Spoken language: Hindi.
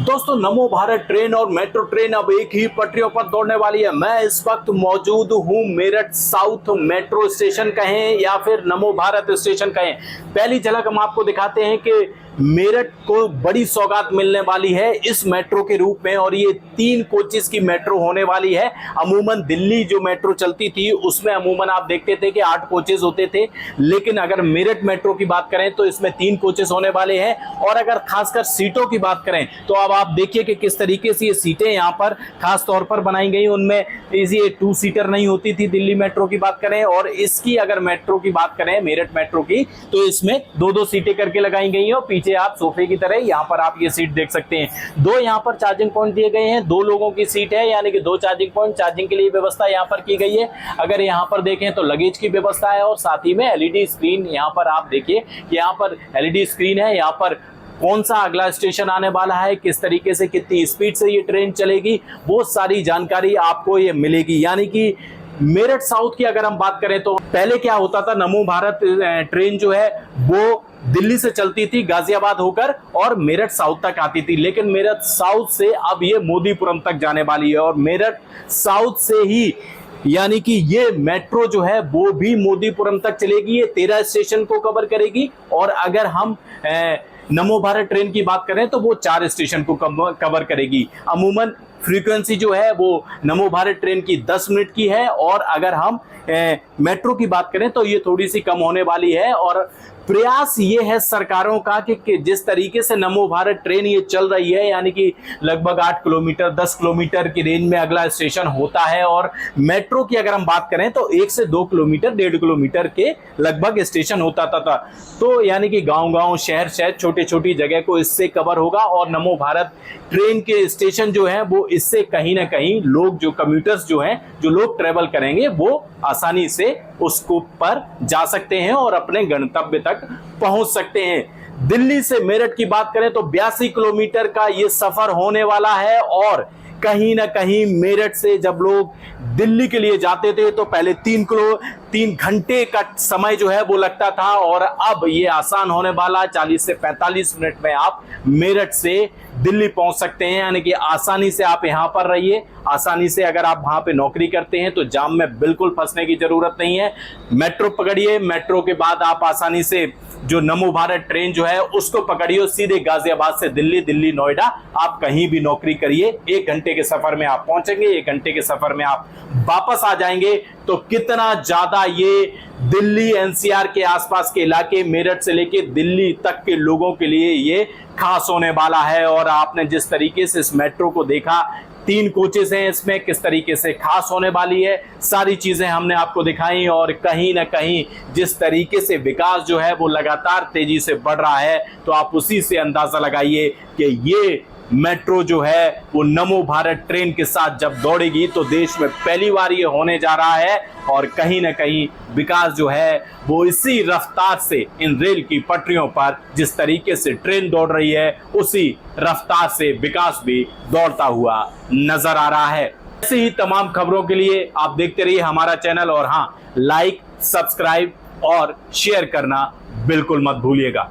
दोस्तों नमो भारत ट्रेन और मेट्रो ट्रेन अब एक ही पटरियों पर दौड़ने वाली है। मैं इस वक्त मौजूद हूं मेरठ साउथ मेट्रो स्टेशन कहें या फिर नमो भारत स्टेशन कहें। पहली झलक हम आपको दिखाते हैं कि मेरठ को बड़ी सौगात मिलने वाली है इस मेट्रो के रूप में, और ये 3 कोचेस की मेट्रो होने वाली है। अमूमन दिल्ली जो मेट्रो चलती थी उसमें अमूमन आप देखते थे कि 8 कोचेस होते थे, लेकिन अगर मेरठ मेट्रो की बात करें तो इसमें 3 कोचेस होने वाले हैं। और अगर खासकर सीटों की बात करें तो अब आप देखिए कि किस तरीके से ये सीटें यहाँ पर खास तौर पर बनाई गई। उनमें ये 2 सीटर नहीं होती थी दिल्ली मेट्रो की बात करें, और इसकी अगर मेट्रो की बात करें मेरठ मेट्रो की तो इसमें 2-2 सीटें करके लगाई गई हैं। और पीछे आप सोफे की तरह यहाँ पर आप ये सीट देख सकते हैं। 2 यहाँ पर चार्जिंग पॉइंट दिए गए हैं, 2 लोगों की सीट है, यानी कि 2 चार्जिंग पॉइंट, चार्जिंग के लिए व्यवस्था यहाँ पर की गई है। अगर यहाँ पर देखें तो लगेज की व्यवस्था है, और साथ ही में एलईडी स्क्रीन यहाँ पर आप देखिए कि यहाँ पर एलईडी स्क्रीन है। यहाँ पर कौन सा अगला स्टेशन आने वाला है, किस तरीके से कितनी स्पीड से ये ट्रेन चलेगी, वो सारी जानकारी आपको ये मिलेगी। यानी कि मेरठ साउथ की अगर हम बात करें तो पहले क्या होता था, नमो भारत ट्रेन जो है वो दिल्ली से चलती थी गाजियाबाद होकर और मेरठ साउथ तक आती थी, लेकिन मेरठ साउथ से अब ये मोदीपुरम तक जाने वाली है। और मेरठ साउथ से ही यानी कि ये मेट्रो जो है वो भी मोदीपुरम तक चलेगी। ये 13 स्टेशन को कवर करेगी। और अगर हम नमो भारत ट्रेन की बात करें तो वो 4 स्टेशन को कवर करेगी। अमूमन फ्रीक्वेंसी जो है वो नमो भारत ट्रेन की 10 मिनट की है, और अगर हम मेट्रो की बात करें तो ये थोड़ी सी कम होने वाली है। और प्रयास ये है सरकारों का कि जिस तरीके से नमो भारत ट्रेन ये चल रही है, यानी कि लगभग 8 किलोमीटर 10 किलोमीटर की रेंज में अगला स्टेशन होता है। और मेट्रो की अगर हम बात करें तो 1 से 2 किलोमीटर 1.5 किलोमीटर के लगभग स्टेशन होता था। तो यानी कि गांव-गांव शहर शहर छोटी छोटी जगह को इससे कवर होगा। और नमो भारत ट्रेन के स्टेशन जो है वो इससे कहीं ना कहीं लोग जो कम्यूटर्स जो हैं, जो लोग ट्रेवल करेंगे वो आसानी से उसको पर जा सकते हैं और अपने गंतव्य तक पहुंच सकते हैं। दिल्ली से मेरठ की बात करें तो 82 किलोमीटर का ये सफर होने वाला है। और कहीं ना कहीं मेरठ से जब लोग दिल्ली के लिए जाते थे तो पहले 3 घंटे का समय जो है वो लगता था, और अब ये आसान होने वाला। 40 से 45 मिनट में आप मेरठ से दिल्ली पहुंच सकते हैं। यानी कि आसानी से आप यहां पर रहिए, आसानी से अगर आप वहां पे नौकरी करते हैं तो जाम में बिल्कुल फंसने की जरूरत नहीं है। मेट्रो पकड़िए, मेट्रो के बाद आप आसानी से जो नमो भारत ट्रेन जो है उसको पकड़िए, सीधे गाजियाबाद से दिल्ली, दिल्ली नोएडा, आप कहीं भी नौकरी करिए। 1 घंटे के सफर में आप पहुंचेंगे, 1 घंटे के सफर में आप वापस आ जाएंगे। तो कितना ज्यादा ये दिल्ली एनसीआर के आसपास के इलाके, मेरठ से लेके दिल्ली तक के लोगों के लिए ये खास होने वाला है। और आपने जिस तरीके से इस मेट्रो को देखा, 3 कोचेस हैं इसमें, किस तरीके से खास होने वाली है, सारी चीजें हमने आपको दिखाई। और कहीं ना कहीं जिस तरीके से विकास जो है वो लगातार तेजी से बढ़ रहा है, तो आप उसी से अंदाजा लगाइए कि ये मेट्रो जो है वो नमो भारत ट्रेन के साथ जब दौड़ेगी तो देश में पहली बार ये होने जा रहा है। और कहीं ना कहीं विकास जो है वो इसी रफ्तार से इन रेल की पटरियों पर जिस तरीके से ट्रेन दौड़ रही है उसी रफ्तार से विकास भी दौड़ता हुआ नजर आ रहा है। ऐसी ही तमाम खबरों के लिए आप देखते रहिए हमारा चैनल, और हाँ, लाइक, सब्सक्राइब और शेयर करना बिल्कुल मत भूलिएगा।